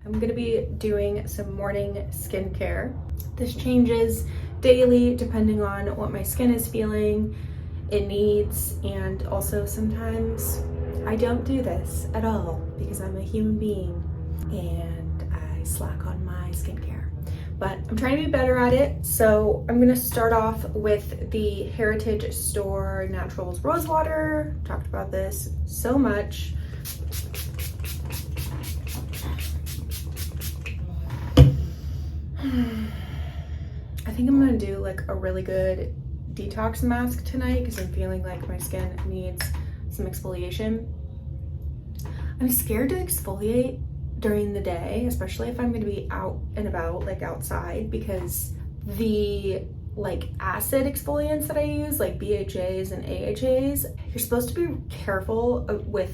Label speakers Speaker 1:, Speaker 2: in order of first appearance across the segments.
Speaker 1: I'm gonna be doing some morning skincare. This changes daily depending on what my skin is feeling, it needs, and also sometimes I don't do this at all because I'm a human being and I slack on my skincare. But I'm trying to be better at it, so I'm gonna start off with the Heritage Store Naturals Rose Water. Talked about this so much. I think I'm gonna do like a really good detox mask tonight because I'm feeling like my skin needs some exfoliation. I'm scared to exfoliate during the day, especially if I'm gonna be out and about, like outside, because the like acid exfoliants that I use, like BHAs and AHAs, you're supposed to be careful with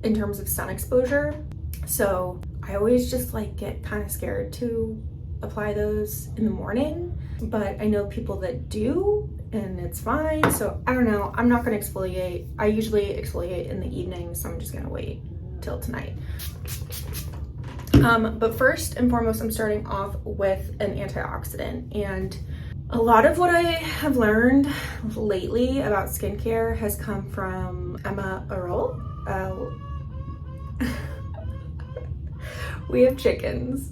Speaker 1: in terms of sun exposure. So I always just like get kind of scared to apply those in the morning, but I know people that do and it's fine. So I don't know, I'm not gonna exfoliate. I usually exfoliate in the evening, so I'm just gonna wait till tonight. But first and foremost, I'm starting off with an antioxidant, and a lot of what I have learned lately about skincare has come from Emma Earl. We have chickens.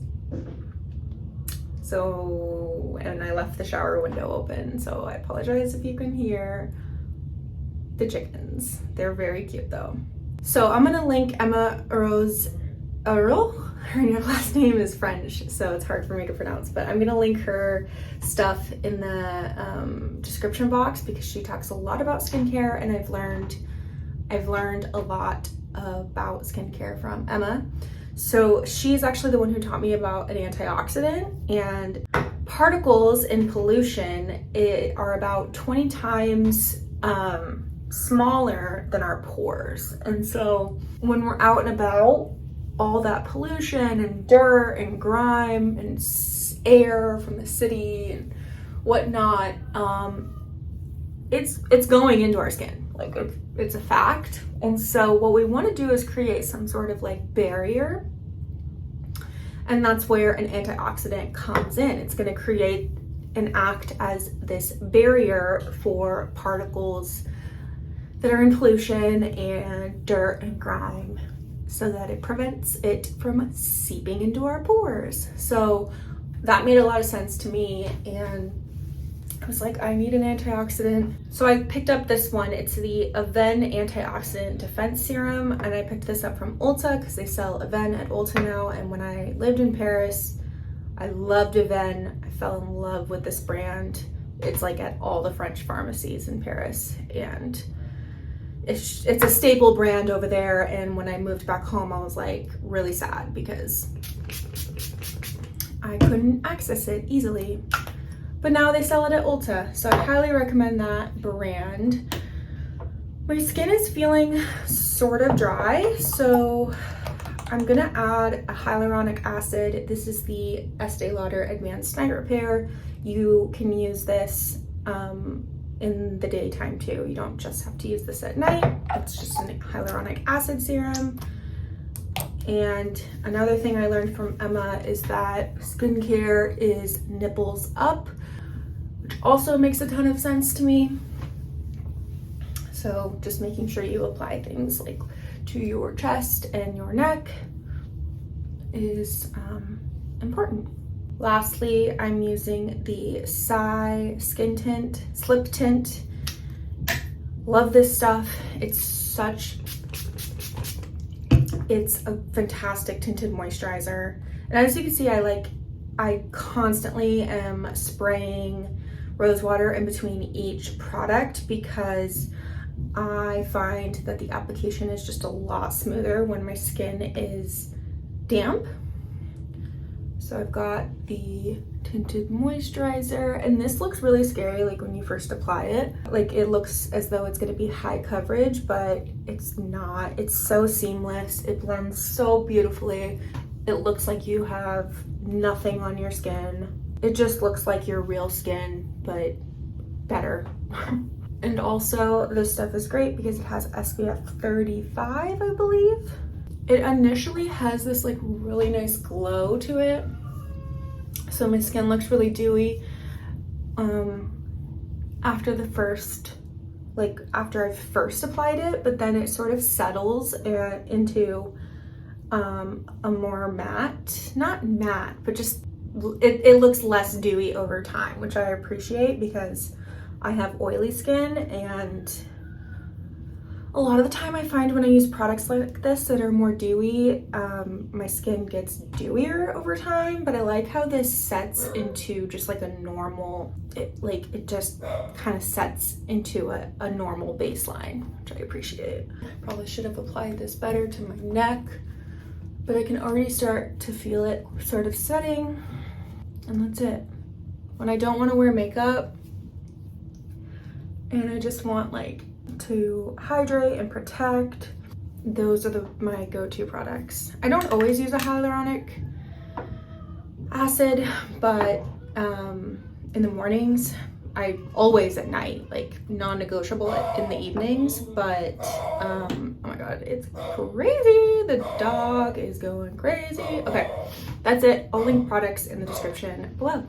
Speaker 1: So, and I left the shower window open, so I apologize if you can hear the chickens. They're very cute though. So I'm gonna link Emma Earl's, her last name is French, so it's hard for me to pronounce, but I'm gonna link her stuff in the description box because she talks a lot about skincare, and I've learned a lot about skincare from Emma. So she's actually the one who taught me about an antioxidant, and particles in pollution are about 20 times smaller than our pores. And so when we're out and about, all that pollution and dirt and grime and air from the city and whatnot, it's going into our skin. Like it's a fact. And so what we want to do is create some sort of like barrier. And that's where an antioxidant comes in. It's going to create and act as this barrier for particles that are in pollution and dirt and grime, so that it prevents it from seeping into our pores. So that made a lot of sense to me, and I was like, I need an antioxidant. So I picked up this one. It's the Aven Antioxidant Defense Serum, and I picked this up from Ulta because they sell Aven at Ulta now. And when I lived in Paris, I loved Aven. I fell in love with this brand. It's like at all the French pharmacies in Paris, and it's a staple brand over there. And when I moved back home, I was like really sad because I couldn't access it easily. But now they sell it at Ulta, so I highly recommend that brand. My skin is feeling sort of dry, so I'm gonna add a hyaluronic acid. This is the Estee Lauder Advanced Night Repair. You can use this in the daytime too. You don't just have to use this at night. It's just a hyaluronic acid serum. And another thing I learned from Emma is that skincare is nipples up, which also makes a ton of sense to me. So just making sure you apply things like to your chest and your neck is important. Lastly, I'm using the Psy Skin Tint Slip Tint. Love this stuff. It's a fantastic tinted moisturizer. And as you can see, I constantly am spraying rose water in between each product because I find that the application is just a lot smoother when my skin is damp. So I've got the Tinted Moisturizer, and this looks really scary like when you first apply it. Like it looks as though it's gonna be high coverage, but it's not. It's so seamless. It blends so beautifully. It looks like you have nothing on your skin. It just looks like your real skin, but better. And also this stuff is great because it has SPF 35, I believe. It initially has this like really nice glow to it. So my skin looks really dewy after the first, like after I've first applied it, but then it sort of settles into a more matte, not matte, but just it looks less dewy over time, which I appreciate because I have oily skin, and a lot of the time I find when I use products like this that are more dewy, my skin gets dewier over time, but I like how this sets into just like a normal, it just kind of sets into a normal baseline, which I appreciate. Probably should have applied this better to my neck, but I can already start to feel it sort of setting, and that's it. When I don't want to wear makeup and I just want like to hydrate and protect, those are my go-to products. I don't always use a hyaluronic acid, but in the mornings, I always at night, like non-negotiable in the evenings, but oh my god, it's crazy. The dog is going crazy. Okay, that's it. I'll link products in the description below.